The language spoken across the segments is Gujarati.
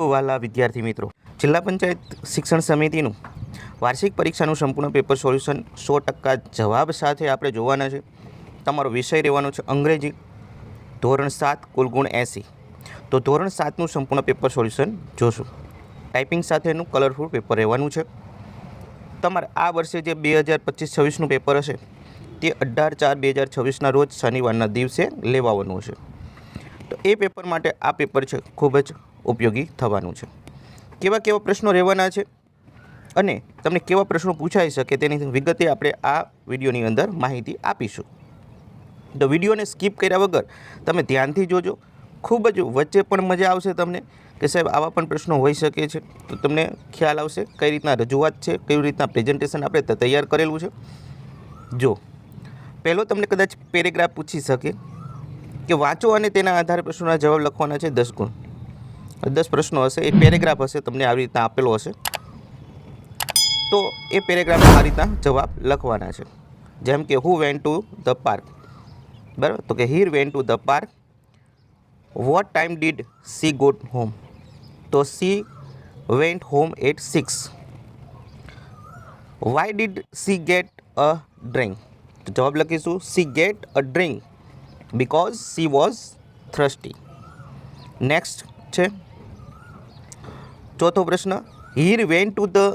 વાલા વિદ્યાર્થી મિત્રો, જિલ્લા પંચાયત શિક્ષણ સમિતિનું વાર્ષિક પરીક્ષાનું સંપૂર્ણ પેપર સોલ્યુશન 100% જવાબ સાથે આપણે જોવાના છે. તમારો વિષય રહેવાનો છે અંગ્રેજી, ધોરણ 7, કુલ ગુણ 80. તો ધોરણ 7નું સંપૂર્ણ પેપર સોલ્યુશન જોશું. ટાઈપિંગ સાથેનું કલરફુલ પેપર રહેવાનું છે. તમારે આ વર્ષે જે 2025-26નું પેપર હશે તે 18/4/2026ના રોજ શનિવારના દિવસે લેવાવાનું છે. તો એ પેપર માટે આ પેપર છે ખૂબ જ ઉપયોગી થવાનું છે. કેવા કેવા પ્રશ્નો રહેવાના છે અને તમને કેવા પ્રશ્નો પૂછાઈ શકે તેની વિગતે આપણે આ વિડીયોની અંદર માહિતી આપીશું. તો વિડીયોને સ્કીપ કર્યા વગર તમે ધ્યાનથી જોજો. ખૂબ જ વચ્ચે પણ મજા આવશે તમને કે સાહેબ આવા પણ પ્રશ્નો હોઈ શકે છે. તો તમને ખ્યાલ આવશે કઈ રીતના રજૂઆત છે, કઈ રીતના પ્રેઝન્ટેશન આપણે તૈયાર કરેલું છે. જો પહેલો તમને કદાચ પેરેગ્રાફ પૂછી શકે કે વાંચો અને તેના આધારે પ્રશ્નોના જવાબ લખવાના છે 10 ગુણ. 10 પ્રશ્નો હશે, એક પેરેગ્રાફ હશે, તમને આવી રીતના આપેલો હશે. તો એ પેરેગ્રાફમાં આ રીતના જવાબ લખવાના છે. જેમ કે who went to the park, બરાબર? તો કે Heer went to the park. What time did she go home? તો she went home at 6. Why did she get a drink? તો જવાબ લખીશું she get a drink because she was thirsty. Next છે ચોથો પ્રશ્ન, he went to the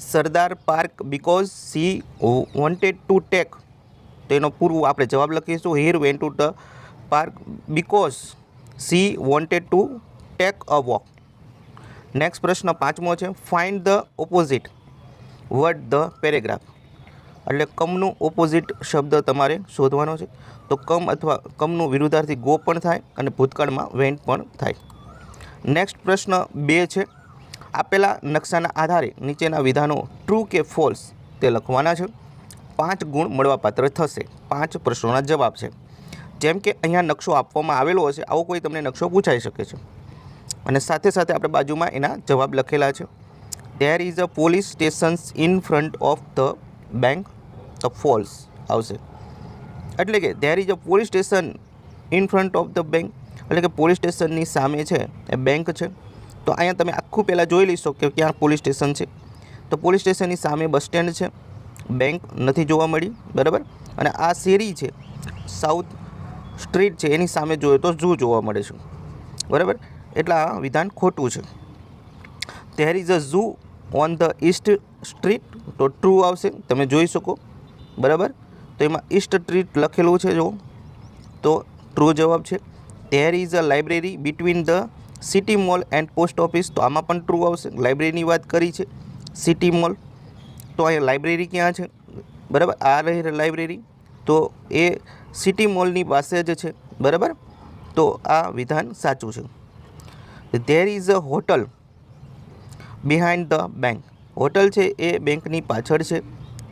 Sardar park because she wanted to take. તો એનો પૂરું આપણે જવાબ લખીશું he went to the park because she wanted to take a walk. Next પ્રશ્ન પાંચમો છે, find the opposite word the paragraph. એટલે કમનું ઓપોઝિટ શબ્દ તમારે શોધવાનો છે. તો કમ અથવા કમનું વિરુદ્ધાર્થી ગો પણ થાય અને ભૂતકાળમાં વેન્ટ પણ થાય. નેક્સ્ટ પ્રશ્ન 2 છે, આપેલા નકશાના આધારે નીચેના વિધાનો ટ્રુ કે ફોલ્સ તે લખવાના છે. 5 ગુણ મળવાપાત્ર થશે. 5 પ્રશ્નોના જવાબ છે. જેમ કે અહીંયા નકશો આપવામાં આવેલો હશે, આવો કોઈ તમને નકશો પૂછાઈ શકે છે અને સાથે સાથે આપણે બાજુમાં એના જવાબ લખેલા છે. There is a police station in front of the bank. તો ફોલ્સ આવશે. એટલે કે there is a police station in front of the bank, એટલે કે પોલીસ સ્ટેશનની સામે છે એ બેંક છે. તો અહીંયા તમે આખું પહેલાં જોઈ લઈશો કે ક્યાં પોલીસ સ્ટેશન છે. તો પોલીસ સ્ટેશનની સામે બસ સ્ટેન્ડ છે, બેંક નથી જોવા મળી, બરાબર? અને આ શેરી છે, સાઉથ સ્ટ્રીટ છે, એની સામે જોઈએ તો ઝૂ જોવા મળે છે, બરાબર? એટલે આ વિધાન ખોટું છે. There is a zoo on the East street. તો ટ્રુ આવશે, તમે જોઈ શકો, બરાબર? તો એમાં ઈસ્ટ સ્ટ્રીટ લખેલું છે જો, તો ટ્રુ જવાબ છે. There is a library between the city mall and post office. તો આમાં પણ ટ્રુ આવશે. લાઇબ્રેરીની વાત કરી છે, સિટી મોલ. તો અહીંયા લાઇબ્રેરી ક્યાં છે, બરાબર? આ રહી લાઇબ્રેરી, તો એ સિટી મોલની પાસે જ છે, બરાબર? તો આ વિધાન સાચું છે. There is a hotel behind the bank. Hotel છે એ બેંકની પાછળ છે,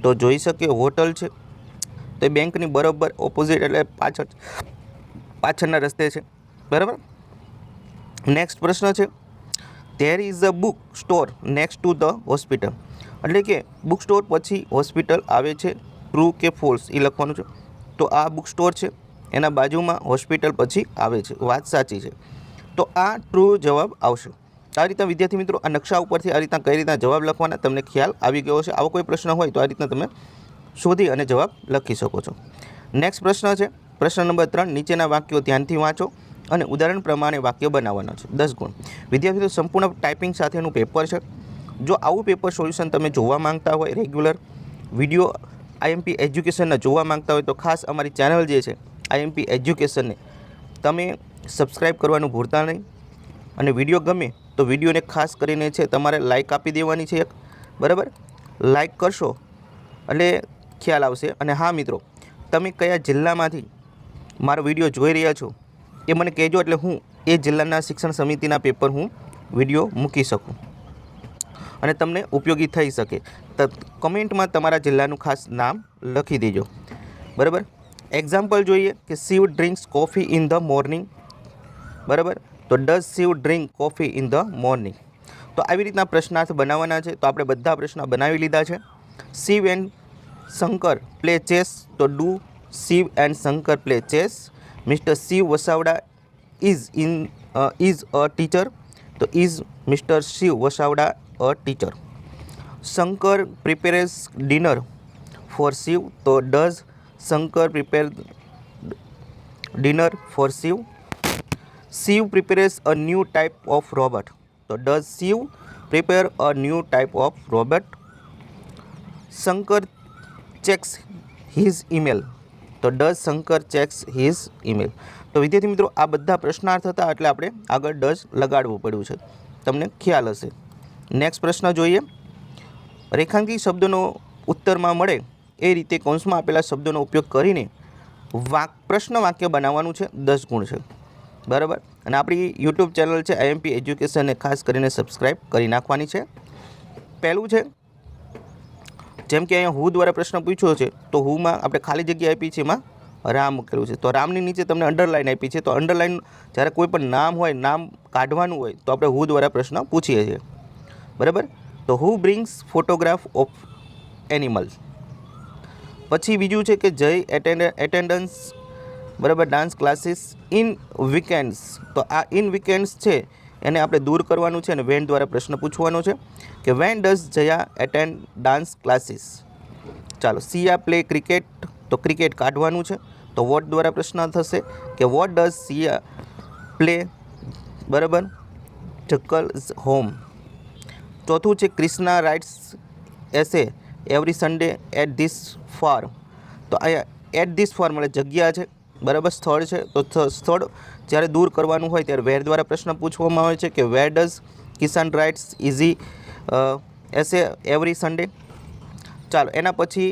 તો જોઈ શકે હોટલ છે તો એ બેંકની બરાબર ઓપોઝિટ એટલે પાછળના રસ્તે છે, બરાબર? નેક્સ્ટ પ્રશ્ન છે, there is a book store next to the hospital. એટલે કે બુક સ્ટોર પછી હોસ્પિટલ આવે છે. ટ્રુ કે ફોલ્સ એ લખવાનું છે. તો આ બુક સ્ટોર છે, એના બાજુમાં હોસ્પિટલ પછી આવે છે, વાત સાચી છે. તો આ ટ્રુ જવાબ આવશે. આ રીતના વિદ્યાર્થી મિત્રો આ નકશા ઉપરથી આ રીતના કઈ રીતના જવાબ લખવાના તમને ખ્યાલ આવી ગયો છે. આવો કોઈ પ્રશ્ન હોય તો આ રીતના તમે શોધી અને જવાબ લખી શકો છો. નેક્સ્ટ પ્રશ્ન છે પ્રશ્ન નંબર 3, નીચેના વાક્યો ધ્યાનથી વાંચો અને ઉદાહરણ પ્રમાણે વાક્ય બનાવવાના છે. 10 ગુણ. વિદ્યાર્થીઓ સંપૂર્ણ ટાઈપિંગ સાથેનું પેપર છે. જો આવું પેપર સોલ્યુશન તમે જોવા માંગતા હોય, રેગ્યુલર વિડીયો આઈએમપી એજ્યુકેશનના જોવા માંગતા હોય તો ખાસ અમારી ચેનલ જે છે આઈએમપી એજ્યુકેશનને તમે સબસ્ક્રાઈબ કરવાનું ભૂલતા નહીં. અને વિડીયો ગમે તો વિડીયોને ખાસ કરીને છે તમારે લાઇક આપી દેવાની છે એક, બરાબર? લાઇક કરશો એટલે ખ્યાલ આવશે. અને હા મિત્રો, તમે કયા જિલ્લામાંથી મારો વિડીયો જોઈ રહ્યા છો એ મને કહેજો, એટલે હું એ જિલ્લાના શિક્ષણ સમિતિના પેપર હું વિડીયો મૂકી શકું અને તમને ઉપયોગી થઈ શકે. તો કમેન્ટમાં તમારા જિલ્લાનું ખાસ નામ લખી દેજો, બરાબર? એક્ઝામ્પલ જોઈએ કે Shiv drinks coffee in the morning, બરાબર? તો does Shiv drink coffee in the morning. તો આવી રીતના પ્રશ્નાર્થ બનાવવાના છે. તો આપણે બધા પ્રશ્ન બનાવી લીધા છે. Shiv and Shankar play chess. તો do Shiv and Shankar play chess. Mister Shiv Vasavada is a teacher. તો is mister Shiv Vasavada a teacher. Shankar prepares dinner for Shiv, તો does Shankar prepare dinner for Shiv. Shiv prepares a new type of robot, તો does Shiv prepare a new type of robot. Shankar checks his email, તો does Shankar checks his email. તો વિદ્યાર્થી મિત્રો આ બધા પ્રશ્નાર્થ હતા એટલે આપણે આગળ ડઝ લગાડવું પડ્યું છે, તમને ખ્યાલ હશે. નેક્સ્ટ પ્રશ્ન જોઈએ. રેખાંકી શબ્દનો ઉત્તરમાં મળે એ રીતે કૌંસમાં આપેલા શબ્દોનો ઉપયોગ કરીને પ્રશ્ન વાક્ય બનાવવાનું છે. 10 ગુણ છે, બરાબર. અને આપણી યુટ્યુબ ચેનલ છે આઈએમપી એજ્યુકેશનને ખાસ કરીને સબસ્ક્રાઈબ કરી નાખવાની છે. પહેલું છે, જેમ કે અહીંયા હું દ્વારા પ્રશ્ન પૂછ્યો છે તો હુંમાં આપણે ખાલી જગ્યા આપી છે, એમાં રામ મૂકેલું છે. તો રામની નીચે તમને અંડરલાઇન આપી છે, તો અંડરલાઇન જ્યારે કોઈ પણ નામ હોય, નામ કાઢવાનું હોય તો આપણે હું દ્વારા પ્રશ્ન પૂછીએ છીએ, બરાબર. તો હુ બ્રિંગ્સ ફોટોગ્રાફ ઓફ એનિમલ્સ. પછી બીજું છે કે જય એટેન્ડન્સ, બરાબર, ડાન્સ ક્લાસીસ ઇન વીકેન્ડ્સ. તો આ ઇન વીકેન્ડ્સ છે એને આપણે દૂર કરવાનું છે અને વેન દ્વારા પ્રશ્ન પૂછવાનો છે કે when does Jaya attend dance classes. ચાલો, સિયા પ્લે ક્રિકેટ, તો ક્રિકેટ કાઢવાનું છે. તો વોટ દ્વારા પ્રશ્ન થશે કે વોટ ડઝ સિયા પ્લે, બરાબર, જકલ્સ હોમ. ચોથું છે Krishna writes essay every Sunday at this far. તો અહીંયા એટ ધીસ ફાર મળે જગ્યા છે, બરાબર, સ્થળ છે. તો સ્થળ જ્યારે દૂર કરવાનું હોય ત્યારે વેર દ્વારા પ્રશ્ન પૂછવામાં આવે છે કે where does Kishan writes easy essay every Sunday. ચાલો, એના પછી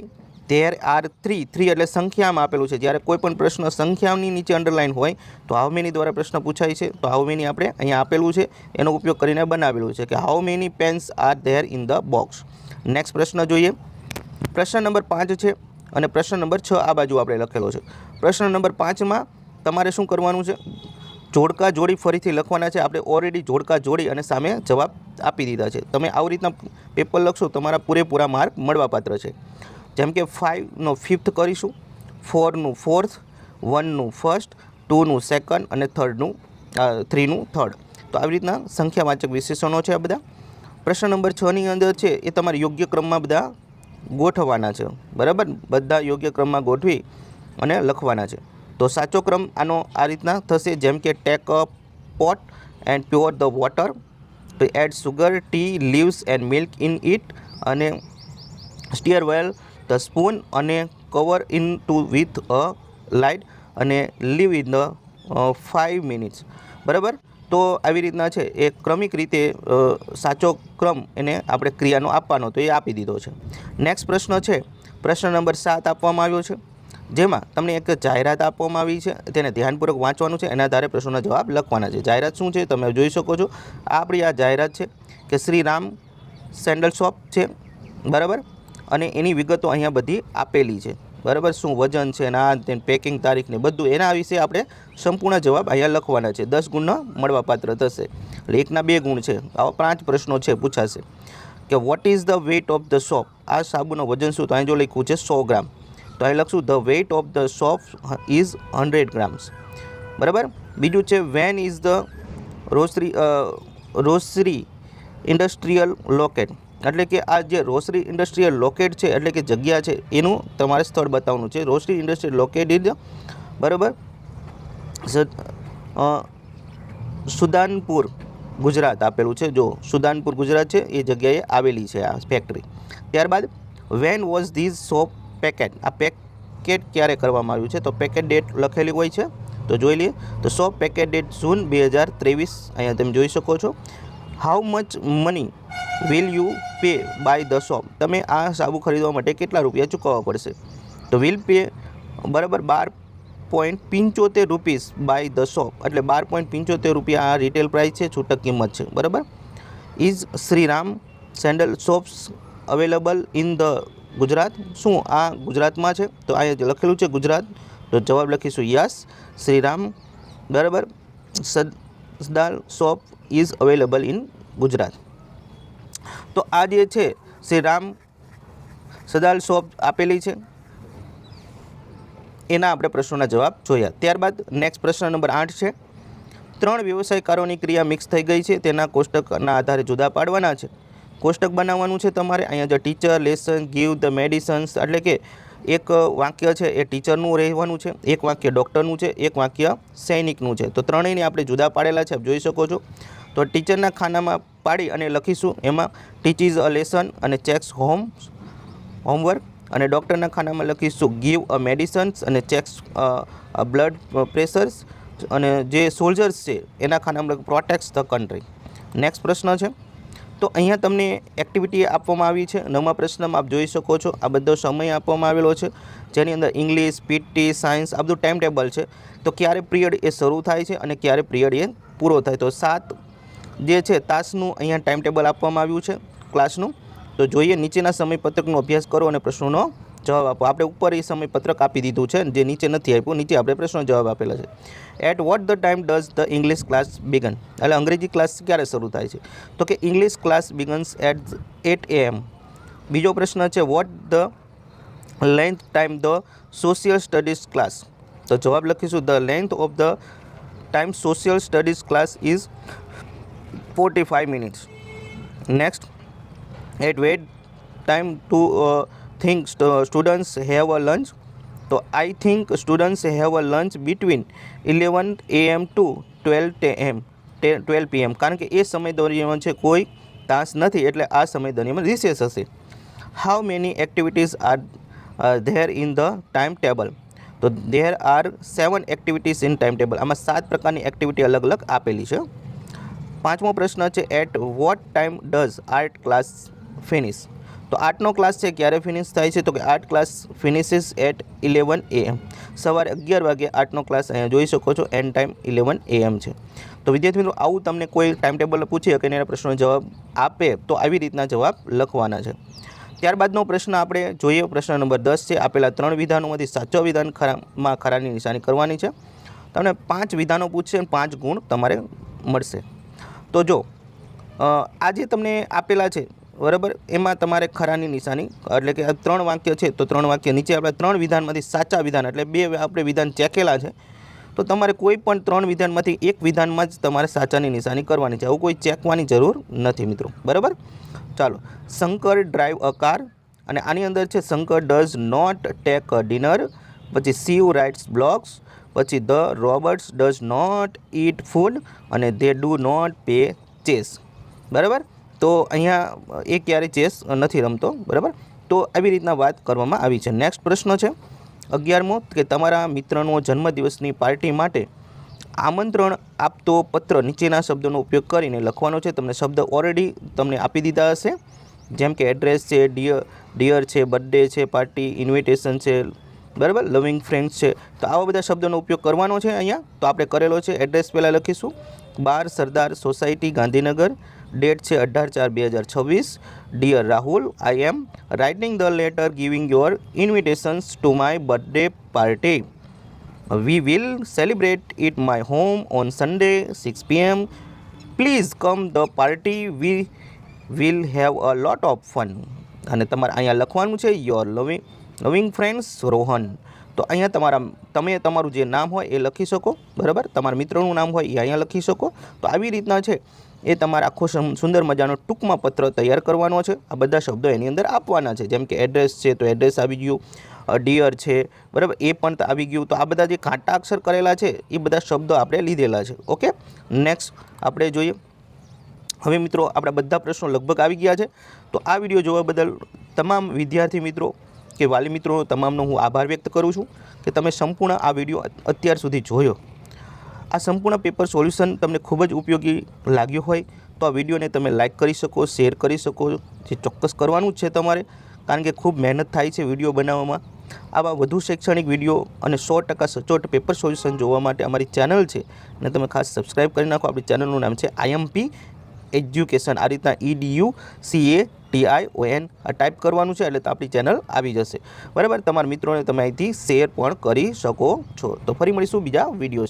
ધેર આર 3 એટલે સંખ્યામાં આપેલું છે. જ્યારે કોઈ પણ પ્રશ્ન સંખ્યાની નીચે અંડરલાઇન હોય તો હાઉ મેની દ્વારા પ્રશ્ન પૂછાય છે. તો હાઉ મેની આપણે અહીંયા આપેલું છે, એનો ઉપયોગ કરીને બનાવેલું છે કે how many Pence are there in the box. Next પ્રશ્ન જોઈએ. પ્રશ્ન નંબર 5 છે અને પ્રશ્ન નંબર 6 આ બાજુ આપણે લખેલો છે. પ્રશ્ન નંબર 5માં તમારે શું કરવાનું છે? જોડકા જોડી ફરીથી લખવાના છે. આપણે ઓલરેડી જોડકા જોડી અને સામે જવાબ આપી દીધા છે. તમે આવી રીતના પેપર લખશો તમારા પૂરેપૂરા માર્ક મળવાપાત્ર છે. જેમ કે 5નો 5th કરીશું, 4નું 4th, 1નું 1st, 2નું 2nd અને 3નું 3rd. તો આવી રીતના સંખ્યાવાચક વિશેષણો છે આ બધા. પ્રશ્ન નંબર 6ની અંદર છે એ તમારે યોગ્ય ક્રમમાં બધા ગોઠવવાના છે, બરાબર. બધા યોગ્ય ક્રમમાં ગોઠવી અને લખવાના છે. તો સાચો ક્રમ આનો આ રીતના થશે, જેમ કે take a pot and pour the water, તો add sugar, tea, leaves and milk in it, અને સ્ટીયર વેલ ધ સ્પૂન, અને cover in to with a light, અને લીવ ઇન ધ 5 મિનિટ્સ, બરાબર. તો આવી રીતના છે એ ક્રમિક રીતે સાચો ક્રમ એને આપણે ક્રિયાનો આપવાનો, તો એ આપી દીધો છે. નેક્સ્ટ પ્રશ્ન છે પ્રશ્ન નંબર 7 આપવામાં આવ્યો છે, જેમાં તમને એક જાહેરાત આપવામાં આવી છે, તેને ધ્યાનપૂર્વક વાંચવાનું છે, એના આધારે પ્રશ્નોના જવાબ લખવાના છે. જાહેરાત શું છે તમે જોઈ શકો છો. આપણી આ જાહેરાત છે કે શ્રી રામ સેન્ડલ શોપ છે, બરાબર, અને એની વિગતો અહીંયા બધી આપેલી છે, બરાબર. શું વજન છે, ના પેકિંગ તારીખ ને બધું એના વિશે આપણે સંપૂર્ણ જવાબ અહીંયા લખવાના છે. 10 ગુણનો મળવાપાત્ર થશે, એટલે 1ના 2 ગુણ છે. આવા 5 પ્રશ્નો છે પૂછાશે કે what is the weight of the soap. આ સાબુનો વજન શું? તો અહીં જો લખ્યું છે 100 ગ્રામ, તો અહીં લખશું the weight of the soap is 100 grams, બરાબર. બીજું છે when is the rosary industrial locate, એટલે કે આ જે રોસરી ઇન્ડસ્ટ્રીયલ લોકેટ છે એટલે કે જગ્યા છે એનું તમારે સ્થળ બતાવવાનું છે. રોસરી ઇન્ડસ્ટ્રીયલ લોકેટ ઇઝ, બરાબર, સુદાનપુર ગુજરાત આપેલું છે. જો સુદાનપુર ગુજરાત છે એ જગ્યાએ આવેલી છે આ ફેક્ટરી. ત્યારબાદ when was this soap packet. આ પેકેટ ક્યારે કરવામાં આવ્યું છે? તો પેકેટ ડેટ લખેલી હોય છે, તો જોઈ લઈએ. તો સોપ પેકેટ ડેટ જૂન 2023, અહીંયા તમે જોઈ શકો છો. How much money will you pay by the shop. તમે આ સાબુ ખરીદવા માટે કેટલા રૂપિયા ચૂકવવા પડશે? તો વિલ પે, બરાબર, 12.75 રૂપીસ બાય ધ શોપ, એટલે 12.75 રૂપિયા આ રિટેલ પ્રાઇસ છે, છૂટક કિંમત છે, બરાબર. Is Shriram sandal shops available in the Gujarat. શું આ ગુજરાતમાં છે? તો અહીંયા લખેલું છે ગુજરાત, તો જવાબ લખીશું યસ, શ્રીરામ, બરાબર, સદાલ shop is available in Gujarat. તો આ જે છે શ્રીરામ સદાલ શોપ આપેલી છે, એના આપણે પ્રશ્નોના જવાબ જોયા. ત્યારબાદ નેક્સ્ટ પ્રશ્ન નંબર 8 છે ત્રણ વ્યવસાયકારોની ક્રિયા મિક્સ થઈ ગઈ છે, તેના કોષ્ટકના આધારે જુદા પાડવાના છે. કોષ્ટક બનાવવાનું છે તમારે. અહીંયા જે teacher lesson give the medicines એટલે કે એક વાક્ય છે એ ટીચરનું રહેવાનું છે, એક વાક્ય ડૉક્ટરનું છે, એક વાક્ય સૈનિકનું છે. તો ત્રણેયને આપણે જુદા પાડેલા છે, આપ જોઈ શકો છો. તો ટીચરના ખાનામાં પાડી અને લખીશું એમાં ટીચીઝ અ લેસન અને ચેક્સ હોમવર્ક, અને ડૉક્ટરના ખાનામાં લખીશું ગીવ અ મેડિસન્સ અને ચેક્સ બ્લડ પ્રેશર્સ, અને જે સોલ્જર્સ છે એના ખાનામાં પ્રોટેક્ટ્સ ધ કન્ટ્રી. નેક્સ્ટ પ્રશ્ન છે. તો અહીંયા તમને એક્ટિવિટી આપવામાં આવી છે. 9મા પ્રશ્નમાં આપ જોઈ શકો છો આ બધો સમય આપવામાં આવેલો છે, જેની અંદર ઇંગ્લિશ, પીટી, સાયન્સ આ બધું ટાઈમ ટેબલ છે. તો ક્યારે પિરિયડ એ શરૂ થાય છે અને ક્યારે પિરિયડ એ પૂરો થાય. તો 7 જે છે તાસનું અહીંયા ટાઈમ ટેબલ આપવામાં આવ્યું છે ક્લાસનું. તો જોઈએ, નીચેના સમયપત્રકનો અભ્યાસ કરો અને પ્રશ્નોનો જવાબ આપો. આપણે ઉપર એ સમયપત્રક આપી દીધું છે, જે નીચે નથી આપ્યું. નીચે આપણે પ્રશ્નો જવાબ આપેલા છે. At what the time does the English class begin, એટલે અંગ્રેજી ક્લાસ ક્યારે શરૂ થાય છે. તો કે English class begins at 8 AM. બીજો પ્રશ્ન છે what the length time the social studies class. તો જવાબ લખીશું the length of the time social studies class is 45 minutes. Next, at what time to think students have a lunch? So I think students have a lunch between 11 AM to 12 PM. કારણ કે એ સમય દરમિયાન છે કોઈ તાસ નથી, એટલે આ સમય દરમિયાન રિસેસ હશે. How many activities are there in the timetable? તો there are 7 activities in timetable. આમાં 7 પ્રકારની એક્ટિવિટી અલગ અલગ આપેલી છે. 5મો પ્રશ્ન છે at what time does art class finish. તો આર્ટનો ક્લાસ છે ક્યારે ફિનિશ થાય છે. તો કે art class finishes at 11 AM. સવારે 11 વાગે આર્ટનો ક્લાસ અહીંયા જોઈ શકો છો, એન્ડ ટાઈમ 11 AM છે. તો વિદ્યાર્થી મિત્રો, આવું તમને કોઈ ટાઈમ ટેબલ પૂછી શકે અને એના પ્રશ્નનો જવાબ આપે તો આવી રીતના જવાબ લખવાના છે. ત્યારબાદનો પ્રશ્ન આપણે જોઈએ, પ્રશ્ન નંબર 10 છે. આપેલા 3 વિધાનોમાંથી સાચો વિધાન ખરાની નિશાની કરવાની છે. તમને 5 વિધાનો પૂછશે અને 5 ગુણ તમારે મળશે. તો જો આ જે તમને આપેલા છે બરાબર, એમાં તમારે ખરાની નિશાની એટલે કે 3 વાક્ય છે, તો 3 વાક્ય નીચે આપણે 3 વિધાનમાંથી સાચા વિધાન એટલે 2 આપણે વિધાન ચેકેલા છે. તો તમારે કોઈ પણ 3 વિધાનમાંથી એક વિધાનમાં જ તમારે સાચાની નિશાની કરવાની છે. આવું કોઈ ચેકવાની જરૂર નથી મિત્રો, બરાબર. ચાલો, શંકર ડ્રાઈવ અ કાર, અને આની અંદર છે Shankar does not take a dinner. પછી શિવ રાઇટ્સ બ્લોગ્સ. પછી the Roberts does not eat food, અને they do not play chess. બરાબર. તો અહીંયા એ ક્યારે ચેસ નથી રમતો, બરાબર. તો આવી રીતના વાત કરવામાં આવી છે. નેક્સ્ટ પ્રશ્ન છે 11મો કે તમારા મિત્રનો જન્મદિવસની પાર્ટી માટે આમંત્રણ આપતો પત્ર નીચેના શબ્દોનો ઉપયોગ કરીને લખવાનો છે. તમને શબ્દ ઓલરેડી તમને આપી દીધા હશે, જેમ કે એડ્રેસ છે, ડિયર છે, બર્થડે છે, પાર્ટી ઇન્વિટેશન છે, બરાબર, લવિંગ ફ્રેન્ડ્સ છે. તો આવા બધા શબ્દોનો ઉપયોગ કરવાનો છે અહીંયા. તો આપણે કરેલો છે. એડ્રેસ પહેલાં લખીશું 12 સરદાર સોસાયટી ગાંધીનગર. ડેટ છે 18/4/2026. Dear Rahul, I am writing the letter giving your invitations to my birthday party. We will celebrate it my home on Sunday 6 PM. Please come the party, we will have a lot of fun. અને તમારે અહીંયા લખવાનું છે યોર લવિંગ ફ્રેન્ડ્સ રોહન. તો અહીંયા તમે તમારું જે નામ હોય એ લખી શકો, બરાબર. તમારા મિત્રનું નામ હોય એ અહીંયા લખી શકો. તો આવી રીતના છે એ તમારે આખો સુંદર મજાનો ટૂંકમાં પત્ર તૈયાર કરવાનો છે. આ બધા શબ્દો એની અંદર આપવાના છે, જેમ કે એડ્રેસ છે તો એડ્રેસ આવી ગયું, ડિયર છે, બરાબર, એ પણ આવી ગયું. તો આ બધા જે કાંટા અક્ષર કરેલા છે એ બધા શબ્દો આપણે લીધેલા છે. ઓકે, નેક્સ્ટ આપણે જોઈએ. હવે મિત્રો, આપણા બધા પ્રશ્નો લગભગ આવી ગયા છે. તો આ વિડીયો જોવા બદલ તમામ વિદ્યાર્થી મિત્રો કે વાલી મિત્રો તમામનો હું આભાર વ્યક્ત કરું છું કે તમે સંપૂર્ણ આ વિડીયો અત્યાર સુધી જોયો. આ સંપૂર્ણ પેપર સોલ્યુશન તમને ખૂબ જ ઉપયોગી લાગ્યો હોય તો આ વિડીયોને તમે લાઇક કરી શકો, શેર કરી શકો. જે ચોક્કસ કરવાનું જ છે તમારે, કારણ કે ખૂબ મહેનત થાય છે વિડીયો બનાવવામાં. આવા વધુ શૈક્ષણિક વિડીયો અને 100% સચોટ પેપર સોલ્યુશન જોવા માટે અમારી ચેનલ છે અને તમે ખાસ સબસ્ક્રાઈબ કરી નાખો. આપણી ચેનલનું નામ છે IMP એજ્યુકેશન. આ રીતના EDUCATION આ ટાઈપ કરવાનું છે એટલે તો આપણી ચેનલ આવી જશે, બરાબર. તમારા મિત્રોને તમે અહીંથી શેર પણ કરી શકો છો. તો ફરી મળીશું બીજા વિડીયો.